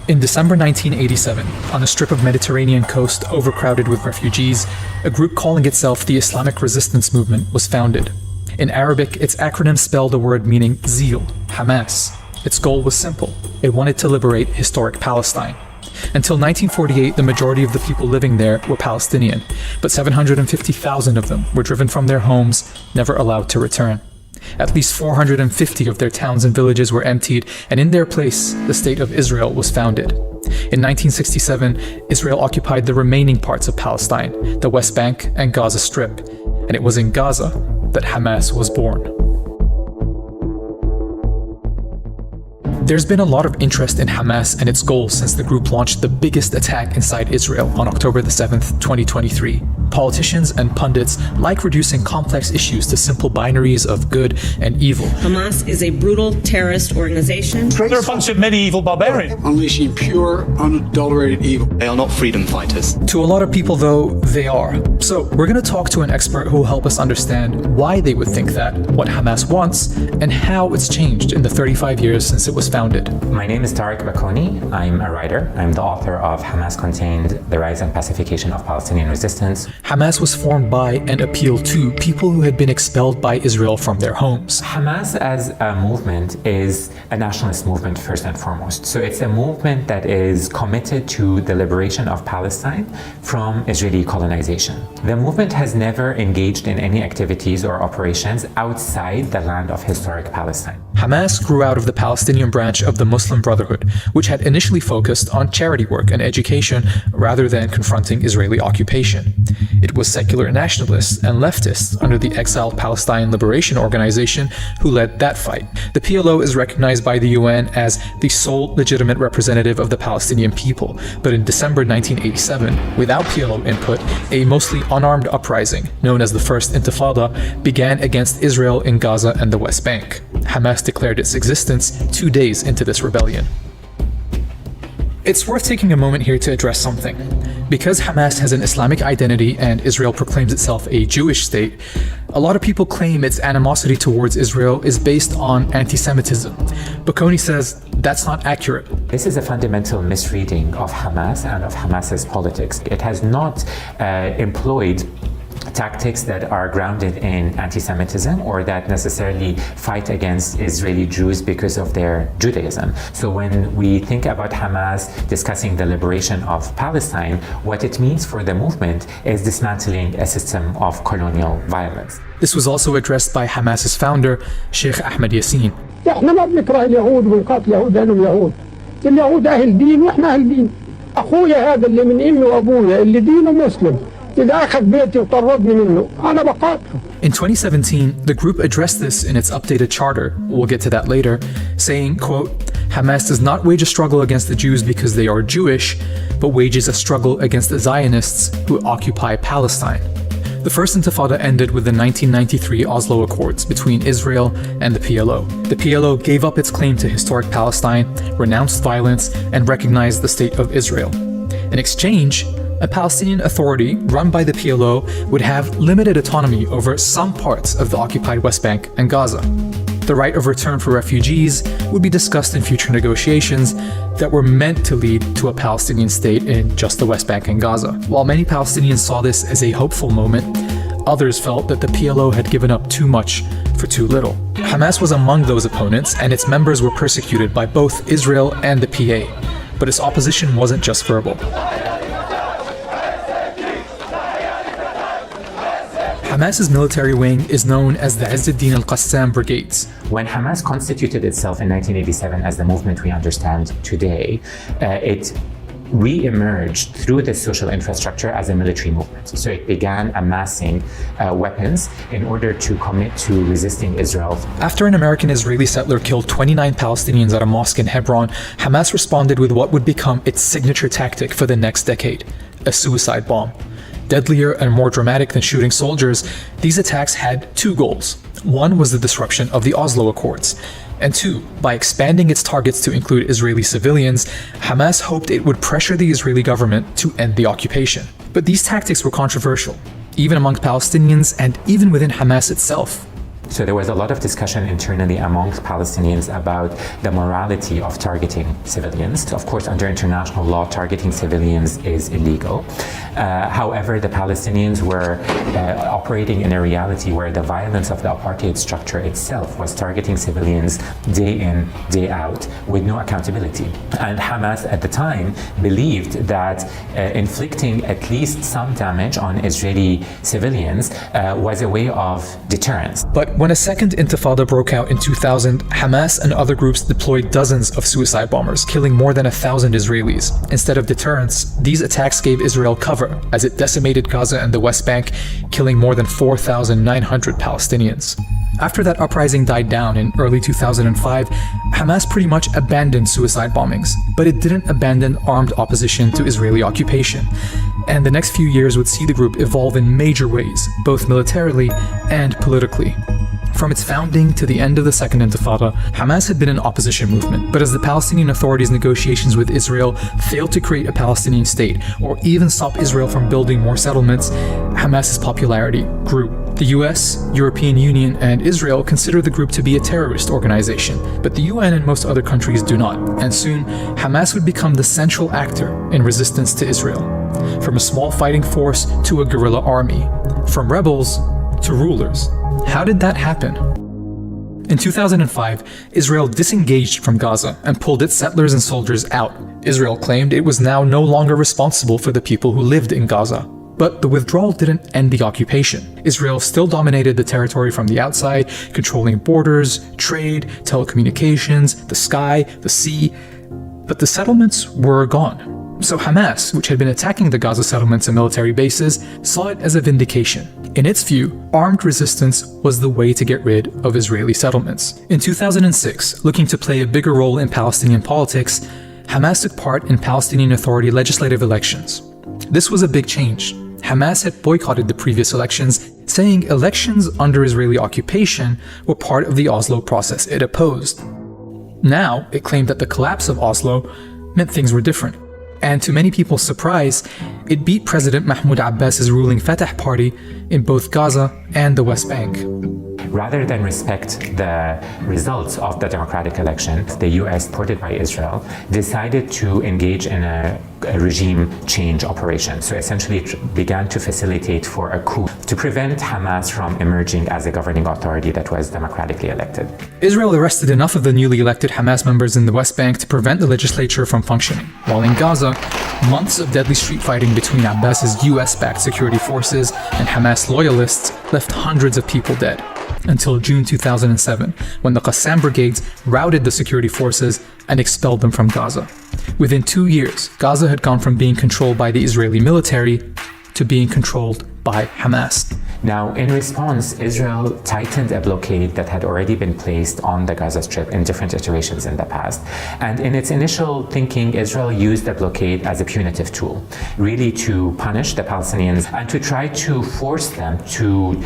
In December 1987, on a strip of Mediterranean coast overcrowded with refugees, a group calling itself the Islamic Resistance Movement was founded. In Arabic, its acronym spelled a word meaning zeal, Hamas. Its goal was simple. It wanted to liberate historic Palestine. Until 1948, the majority of the people living there were Palestinian, but 750,000 of them were driven from their homes, never allowed to return. At least 450 of their towns and villages were emptied, and in their place, the State of Israel was founded. In 1967, Israel occupied the remaining parts of Palestine, the West Bank and Gaza Strip, and it was in Gaza that Hamas was born. There's been a lot of interest in Hamas and its goals since the group launched the biggest attack inside Israel on October the 7th, 2023. Politicians and pundits like reducing complex issues to simple binaries of good and evil. Hamas is a brutal terrorist organization. They're a bunch of medieval barbarians. Unleashing pure, unadulterated evil. They are not freedom fighters. To a lot of people, though, they are. So we're going to talk to an expert who will help us understand why they would think that, what Hamas wants, and how it's changed in the 35 years since it was founded. My name is Tariq Bakoni. I'm a writer. I'm the author of Hamas Contained, The Rise and Pacification of Palestinian Resistance. Hamas was formed by and appealed to people who had been expelled by Israel from their homes. Hamas as a movement is a nationalist movement first and foremost. So it's a movement that is committed to the liberation of Palestine from Israeli colonization. The movement has never engaged in any activities or operations outside the land of historic Palestine. Hamas grew out of the Palestinian branch of the Muslim Brotherhood, which had initially focused on charity work and education rather than confronting Israeli occupation. It was secular nationalists and leftists under the exiled Palestine Liberation Organization who led that fight. The PLO is recognized by the UN as the sole legitimate representative of the Palestinian people, but in December 1987, without PLO input, a mostly unarmed uprising, known as the First Intifada, began against Israel in Gaza and the West Bank. Hamas declared its existence 2 days into this rebellion. It's worth taking a moment here to address something. Because Hamas has an Islamic identity and Israel proclaims itself a Jewish state, a lot of people claim its animosity towards Israel is based on anti-Semitism. Bakoni says that's not accurate. This is a fundamental misreading of Hamas and of Hamas's politics. It has not employed tactics that are grounded in anti-Semitism or that necessarily fight against Israeli Jews because of their Judaism. So when we think about Hamas discussing the liberation of Palestine, what it means for the movement is dismantling a system of colonial violence. This was also addressed by Hamas's founder, Sheikh Ahmed Yassin. احنا ما بنكره اليهود ونقاتل اليهود لانهم يهود. اليهود اهل دين واحنا اهل دين. اخويا هذا اللي من امي وابويا اللي دينه مسلم. In 2017, the group addressed this in its updated charter, we'll get to that later, saying, quote, Hamas does not wage a struggle against the Jews because they are Jewish, but wages a struggle against the Zionists who occupy Palestine. The First Intifada ended with the 1993 Oslo Accords between Israel and the PLO. The PLO gave up its claim to historic Palestine, renounced violence, and recognized the State of Israel. In exchange, a Palestinian authority run by the PLO would have limited autonomy over some parts of the occupied West Bank and Gaza. The right of return for refugees would be discussed in future negotiations that were meant to lead to a Palestinian state in just the West Bank and Gaza. While many Palestinians saw this as a hopeful moment, others felt that the PLO had given up too much for too little. Hamas was among those opponents, and its members were persecuted by both Israel and the PA. But its opposition wasn't just verbal. Hamas's military wing is known as the Izz al-Din al-Qassam Brigades. When Hamas constituted itself in 1987 as the movement we understand today, it re-emerged through the social infrastructure as a military movement. So it began amassing weapons in order to commit to resisting Israel. After an American-Israeli settler killed 29 Palestinians at a mosque in Hebron, Hamas responded with what would become its signature tactic for the next decade, a suicide bomb. Deadlier and more dramatic than shooting soldiers, these attacks had two goals. One was the disruption of the Oslo Accords. And two, by expanding its targets to include Israeli civilians, Hamas hoped it would pressure the Israeli government to end the occupation. But these tactics were controversial, even among Palestinians and even within Hamas itself. So there was a lot of discussion internally amongst Palestinians about the morality of targeting civilians. Of course, under international law, targeting civilians is illegal. However, the Palestinians were operating in a reality where the violence of the apartheid structure itself was targeting civilians day in, day out, with no accountability. And Hamas at the time believed that inflicting at least some damage on Israeli civilians was a way of deterrence. But when a second intifada broke out in 2000, Hamas and other groups deployed dozens of suicide bombers, killing more than 1,000 Israelis. Instead of deterrence, these attacks gave Israel cover as it decimated Gaza and the West Bank, killing more than 4,900 Palestinians. After that uprising died down in early 2005, Hamas pretty much abandoned suicide bombings, but it didn't abandon armed opposition to Israeli occupation. And the next few years would see the group evolve in major ways, both militarily and politically. From its founding to the end of the Second Intifada, Hamas had been an opposition movement, but as the Palestinian Authority's negotiations with Israel failed to create a Palestinian state or even stop Israel from building more settlements, Hamas's popularity grew. The US, European Union, and Israel consider the group to be a terrorist organization, but the UN and most other countries do not, and soon Hamas would become the central actor in resistance to Israel. From a small fighting force to a guerrilla army, from rebels to rulers. How did that happen? In 2005, Israel disengaged from Gaza and pulled its settlers and soldiers out. Israel claimed it was now no longer responsible for the people who lived in Gaza. But the withdrawal didn't end the occupation. Israel still dominated the territory from the outside, controlling borders, trade, telecommunications, the sky, the sea. But the settlements were gone. So Hamas, which had been attacking the Gaza settlements and military bases, saw it as a vindication. In its view, armed resistance was the way to get rid of Israeli settlements. In 2006, looking to play a bigger role in Palestinian politics, Hamas took part in Palestinian Authority legislative elections. This was a big change. Hamas had boycotted the previous elections, saying elections under Israeli occupation were part of the Oslo process it opposed. Now, it claimed that the collapse of Oslo meant things were different. And to many people's surprise, it beat President Mahmoud Abbas's ruling Fatah party in both Gaza and the West Bank. Rather than respect the results of the democratic election, the US, supported by Israel, decided to engage in a regime change operation. So essentially it began to facilitate for a coup to prevent Hamas from emerging as a governing authority that was democratically elected. Israel arrested enough of the newly elected Hamas members in the West Bank to prevent the legislature from functioning, while in Gaza, months of deadly street fighting between Abbas's US-backed security forces and Hamas loyalists left hundreds of people dead. Until June 2007, when the Qassam brigades routed the security forces and expelled them from Gaza. Within 2 years, Gaza had gone from being controlled by the Israeli military to being controlled by Hamas. Now, in response, Israel tightened a blockade that had already been placed on the Gaza Strip in different iterations in the past. And in its initial thinking, Israel used the blockade as a punitive tool, really to punish the Palestinians and to try to force them to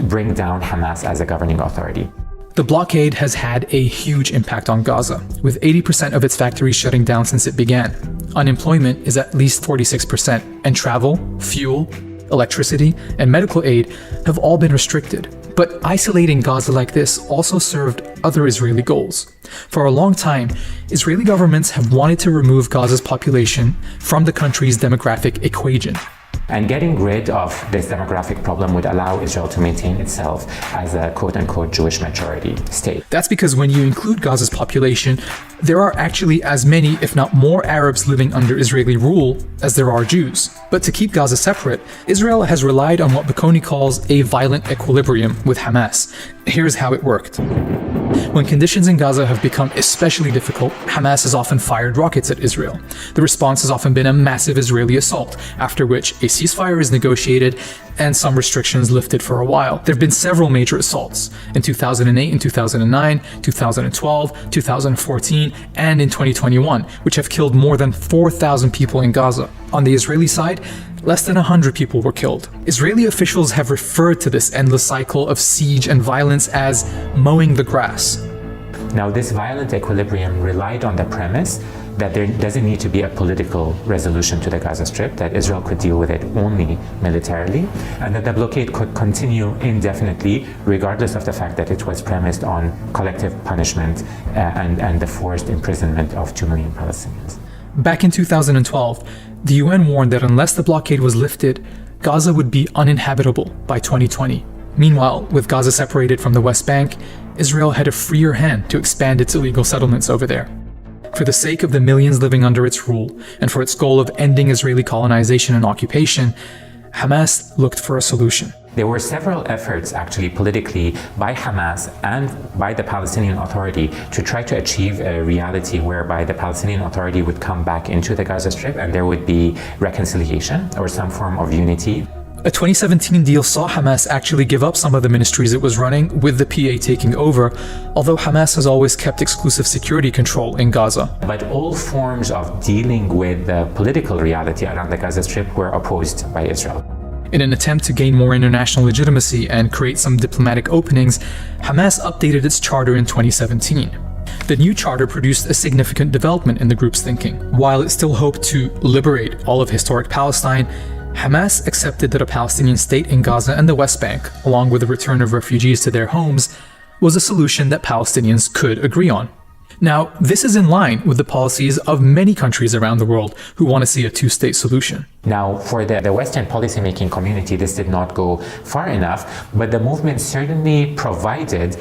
bring down Hamas as a governing authority. The blockade has had a huge impact on Gaza, with 80% of its factories shutting down since it began. Unemployment is at least 46%, and travel, fuel, electricity, and medical aid have all been restricted. But isolating Gaza like this also served other Israeli goals. For a long time, Israeli governments have wanted to remove Gaza's population from the country's demographic equation. And getting rid of this demographic problem would allow Israel to maintain itself as a quote-unquote Jewish majority state. That's because when you include Gaza's population, there are actually as many, if not more, Arabs living under Israeli rule as there are Jews. But to keep Gaza separate, Israel has relied on what Bugüne calls a violent equilibrium with Hamas. Here's how it worked. When conditions in Gaza have become especially difficult, Hamas has often fired rockets at Israel. The response has often been a massive Israeli assault, after which a ceasefire is negotiated and some restrictions lifted for a while. There have been several major assaults in 2008 and 2009, 2012, 2014, and in 2021, which have killed more than 4,000 people in Gaza. On the Israeli side, less than 100 people were killed. Israeli officials have referred to this endless cycle of siege and violence as mowing the grass. Now, this violent equilibrium relied on the premise that there doesn't need to be a political resolution to the Gaza Strip, that Israel could deal with it only militarily, and that the blockade could continue indefinitely, regardless of the fact that it was premised on collective punishment and the forced imprisonment of 2 million Palestinians. Back in 2012, the UN warned that unless the blockade was lifted, Gaza would be uninhabitable by 2020. Meanwhile, with Gaza separated from the West Bank, Israel had a freer hand to expand its illegal settlements over there. For the sake of the millions living under its rule, and for its goal of ending Israeli colonization and occupation, Hamas looked for a solution. There were several efforts actually politically by Hamas and by the Palestinian Authority to try to achieve a reality whereby the Palestinian Authority would come back into the Gaza Strip and there would be reconciliation or some form of unity. A 2017 deal saw Hamas actually give up some of the ministries it was running, with the PA taking over, although Hamas has always kept exclusive security control in Gaza. But all forms of dealing with the political reality around the Gaza Strip were opposed by Israel. In an attempt to gain more international legitimacy and create some diplomatic openings, Hamas updated its charter in 2017. The new charter produced a significant development in the group's thinking. While it still hoped to liberate all of historic Palestine, Hamas accepted that a Palestinian state in Gaza and the West Bank, along with the return of refugees to their homes, was a solution that Palestinians could agree on. Now, this is in line with the policies of many countries around the world who want to see a two-state solution. Now, for the Western policymaking community, this did not go far enough, but the movement certainly provided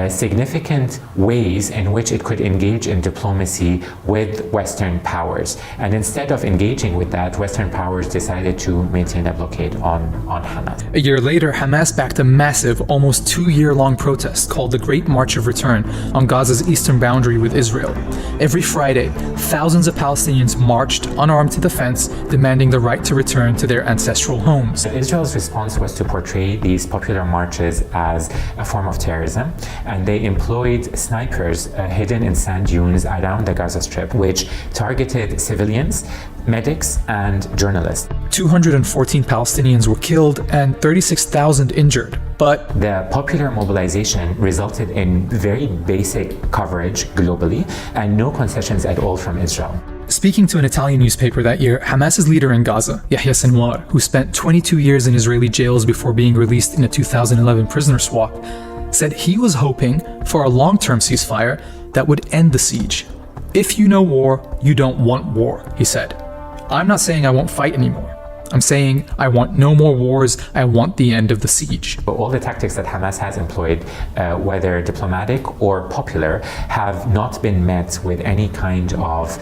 significant ways in which it could engage in diplomacy with Western powers. And instead of engaging with that, Western powers decided to maintain a blockade on Hamas. A year later, Hamas backed a massive, almost 2-year-long protest called the Great March of Return on Gaza's eastern boundary with Israel. Every Friday, thousands of Palestinians marched unarmed to the fence, demanding the right to return to their ancestral homes. Israel's response was to portray these popular marches as a form of terrorism, and they employed snipers hidden in sand dunes around the Gaza Strip, which targeted civilians, medics, and journalists. 214 Palestinians were killed and 36,000 injured. But the popular mobilization resulted in very basic coverage globally and no concessions at all from Israel. Speaking to an Italian newspaper that year, Hamas's leader in Gaza, Yahya Sinwar, who spent 22 years in Israeli jails before being released in a 2011 prisoner swap, said he was hoping for a long-term ceasefire that would end the siege. "If you know war, you don't want war," he said. "I'm not saying I won't fight anymore. I'm saying I want no more wars. I want the end of the siege." But all the tactics that Hamas has employed, whether diplomatic or popular, have not been met with any kind of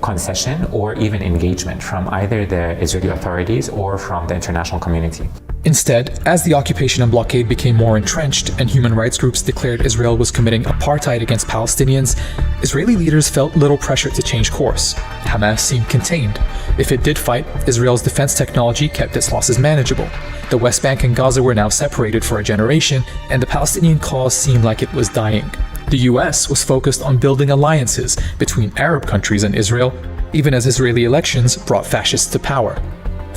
concession or even engagement from either the Israeli authorities or from the international community. Instead, as the occupation and blockade became more entrenched and human rights groups declared Israel was committing apartheid against Palestinians, Israeli leaders felt little pressure to change course. Hamas seemed contained. If it did fight, Israel's defense technology kept its losses manageable. The West Bank and Gaza were now separated for a generation, and the Palestinian cause seemed like it was dying. The US was focused on building alliances between Arab countries and Israel, even as Israeli elections brought fascists to power.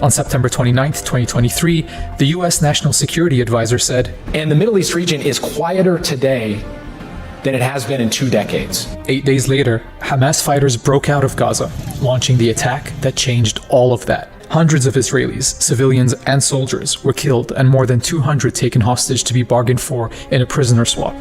On September 29, 2023, the US National Security Advisor said, "And the Middle East region is quieter today than it has been in 2 decades. 8 days later, Hamas fighters broke out of Gaza, launching the attack that changed all of that. Hundreds of Israelis, civilians, and soldiers were killed and more than 200 taken hostage to be bargained for in a prisoner swap.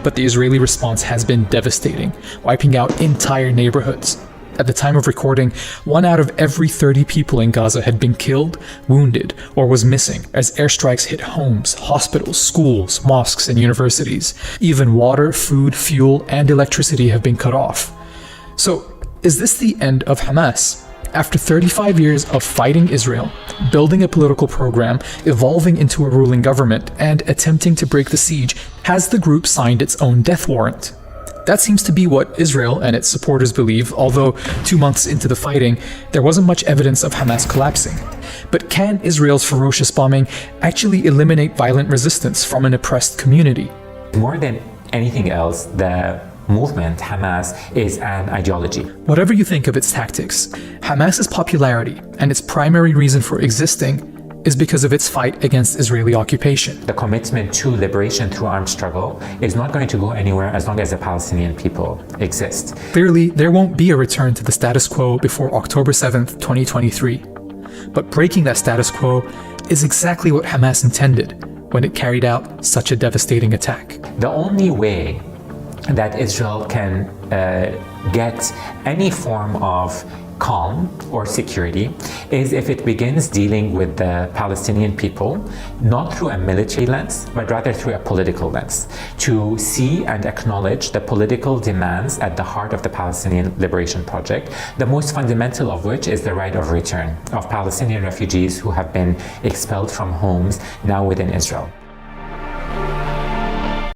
But the Israeli response has been devastating, wiping out entire neighborhoods. At the time of recording, 1 out of every 30 people in Gaza had been killed, wounded, or was missing as airstrikes hit homes, hospitals, schools, mosques, and universities. Even water, food, fuel, and electricity have been cut off. So, is this the end of Hamas? After 35 years of fighting Israel, building a political program, evolving into a ruling government, and attempting to break the siege, has the group signed its own death warrant? That seems to be what Israel and its supporters believe, although 2 months into the fighting, there wasn't much evidence of Hamas collapsing. But can Israel's ferocious bombing actually eliminate violent resistance from an oppressed community? More than anything else, the movement, Hamas, is an ideology. Whatever you think of its tactics, Hamas's popularity and its primary reason for existing is because of its fight against Israeli occupation. The commitment to liberation through armed struggle is not going to go anywhere as long as the Palestinian people exist. Clearly, there won't be a return to the status quo before October 7th, 2023. But breaking that status quo is exactly what Hamas intended when it carried out such a devastating attack. The only way that Israel can get any form of calm or security is if it begins dealing with the Palestinian people, not through a military lens, but rather through a political lens, to see and acknowledge the political demands at the heart of the Palestinian Liberation Project, the most fundamental of which is the right of return of Palestinian refugees who have been expelled from homes now within Israel.